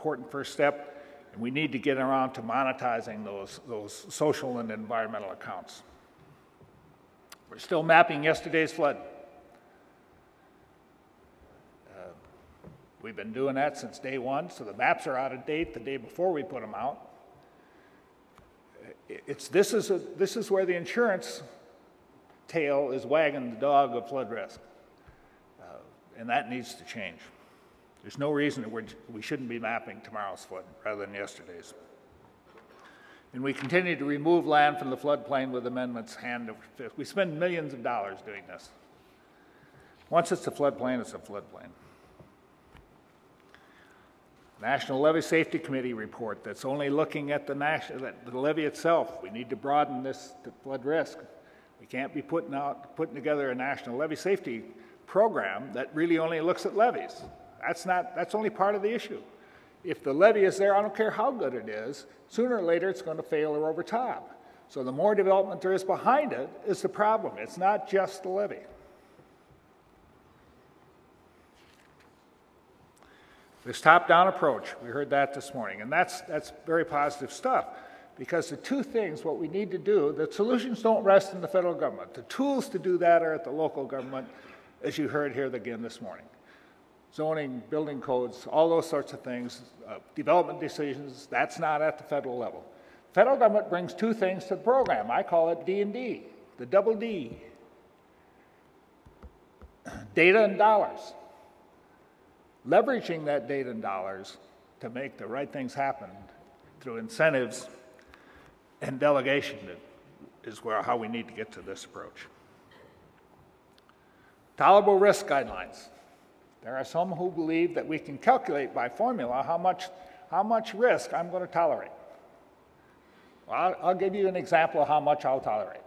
important first step, and we need to get around to monetizing those social and environmental accounts. We're still mapping yesterday's flood. We've been doing that since day one, so the maps are out of date the day before we put them out. This is where the insurance tail is wagging the dog of flood risk, and that needs to change. There's no reason that we shouldn't be mapping tomorrow's flood rather than yesterday's. And we continue to remove land from the floodplain with amendments hand over fist. We spend millions of dollars doing this. Once it's a floodplain, it's a floodplain. National Levee Safety Committee report that's only looking at the levee itself. We need to broaden this to flood risk. We can't be putting together a national levee safety program that really only looks at levees. That's only part of the issue. If the levee is there, I don't care how good it is, sooner or later it's going to fail or overtop. So the more development there is behind it is the problem. It's not just the levee. This top-down approach, we heard that this morning, and that's very positive stuff, because the two things, what we need to do, the solutions don't rest in the federal government. The tools to do that are at the local government, as you heard here again this morning. Zoning, building codes, all those sorts of things, development decisions, that's not at the federal level. The federal government brings two things to the program. I call it D&D, the double D. Data and dollars. Leveraging that data and dollars to make the right things happen through incentives and delegation is how we need to get to this approach. Tolerable risk guidelines. There are some who believe that we can calculate by formula how much risk I'm going to tolerate. Well, I'll give you an example of how much I'll tolerate.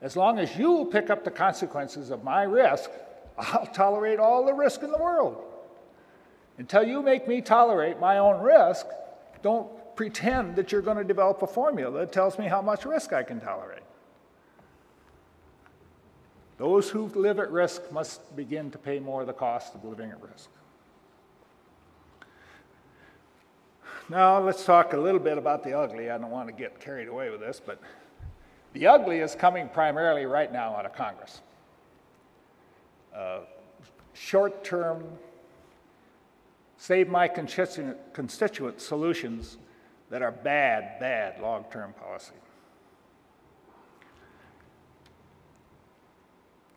As long as you pick up the consequences of my risk, I'll tolerate all the risk in the world. Until you make me tolerate my own risk, don't pretend that you're going to develop a formula that tells me how much risk I can tolerate. Those who live at risk must begin to pay more of the cost of living at risk. Now let's talk a little bit about the ugly. I don't want to get carried away with this, but the ugly is coming primarily right now out of Congress. Short-term, save my constituent solutions that are bad long-term policy.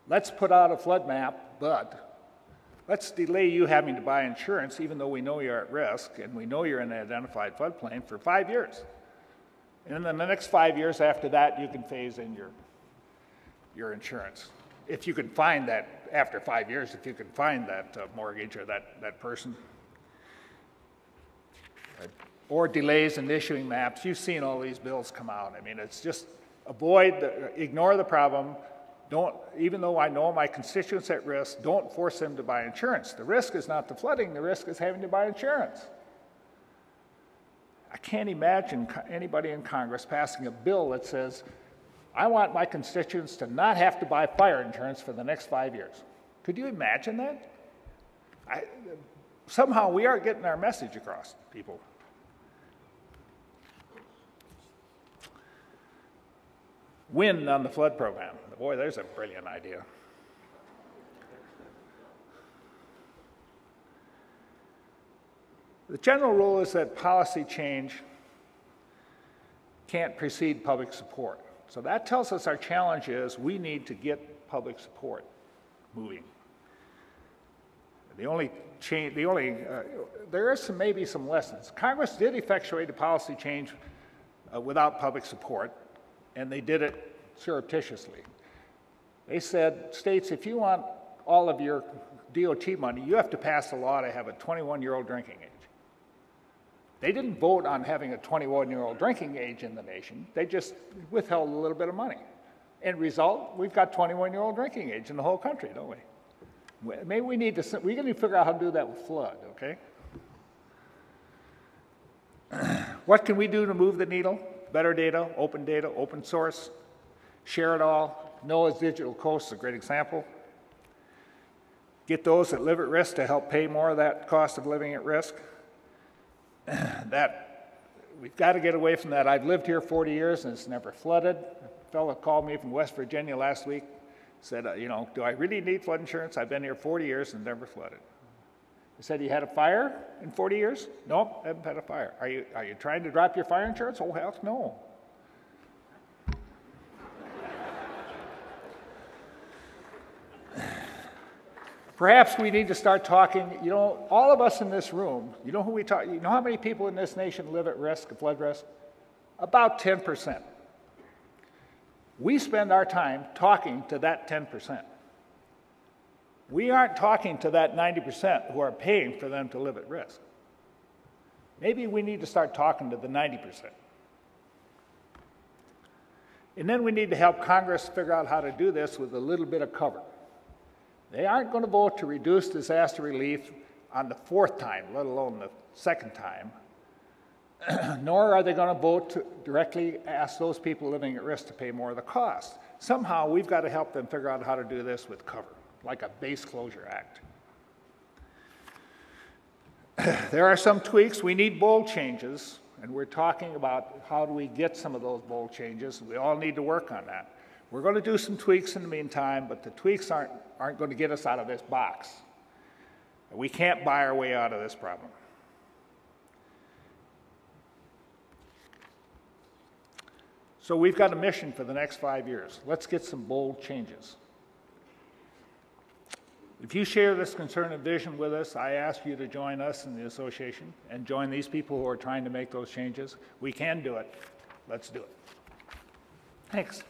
Let's put out a flood map, but let's delay you having to buy insurance even though we know you're at risk and we know you're in an identified floodplain for 5 years. And in the next 5 years after that, you can phase in your insurance. If you can find that, after 5 years, if you can find that mortgage or that person. Or delays in issuing maps. You've seen all these bills come out. I mean, it's just ignore the problem. Even though I know my constituents at risk, don't force them to buy insurance. The risk is not the flooding, the risk is having to buy insurance. I can't imagine anybody in Congress passing a bill that says, I want my constituents to not have to buy fire insurance for the next 5 years. Could you imagine that? Somehow we aren't getting our message across to people. Wind on the flood program. Boy, there's a brilliant idea. The general rule is that policy change can't precede public support. So that tells us our challenge is we need to get public support moving. There are maybe some lessons. Congress did effectuate a policy change without public support, and they did it surreptitiously. They said, states, if you want all of your DOT money, you have to pass a law to have a 21-year-old drinking age. They didn't vote on having a 21-year-old drinking age in the nation. They just withheld a little bit of money. End result, we've got 21-year-old drinking age in the whole country, don't we? Maybe we need to figure out how to do that with flood, okay? What can we do to move the needle? Better data, open source, share it all. NOAA's Digital Coast is a great example. Get those that live at risk to help pay more of that cost of living at risk. that we've got to get away from that. I've lived here 40 years and it's never flooded. A fellow called me from West Virginia last week, said, you know, do I really need flood insurance? I've been here 40 years and never flooded. I said, you had a fire in 40 years? Nope, haven't had a fire. Are you trying to drop your fire insurance? Oh, heck no. Perhaps we need to start talking, you know, all of us in this room, you know who we talk, you know how many people in this nation live at risk, of flood risk? About 10%. We spend our time talking to that 10%. We aren't talking to that 90% who are paying for them to live at risk. Maybe we need to start talking to the 90%. And then we need to help Congress figure out how to do this with a little bit of cover. They aren't going to vote to reduce disaster relief on the fourth time, let alone the second time, nor are they going to vote to directly ask those people living at risk to pay more of the cost. Somehow we've got to help them figure out how to do this with cover, like a base closure act. There are some tweaks. We need bold changes, and we're talking about how do we get some of those bold changes. We all need to work on that. We're going to do some tweaks in the meantime, but the tweaks aren't going to get us out of this box. We can't buy our way out of this problem. So we've got a mission for the next 5 years. Let's get some bold changes. If you share this concern and vision with us, I ask you to join us in the association and join these people who are trying to make those changes. We can do it. Let's do it. Thanks.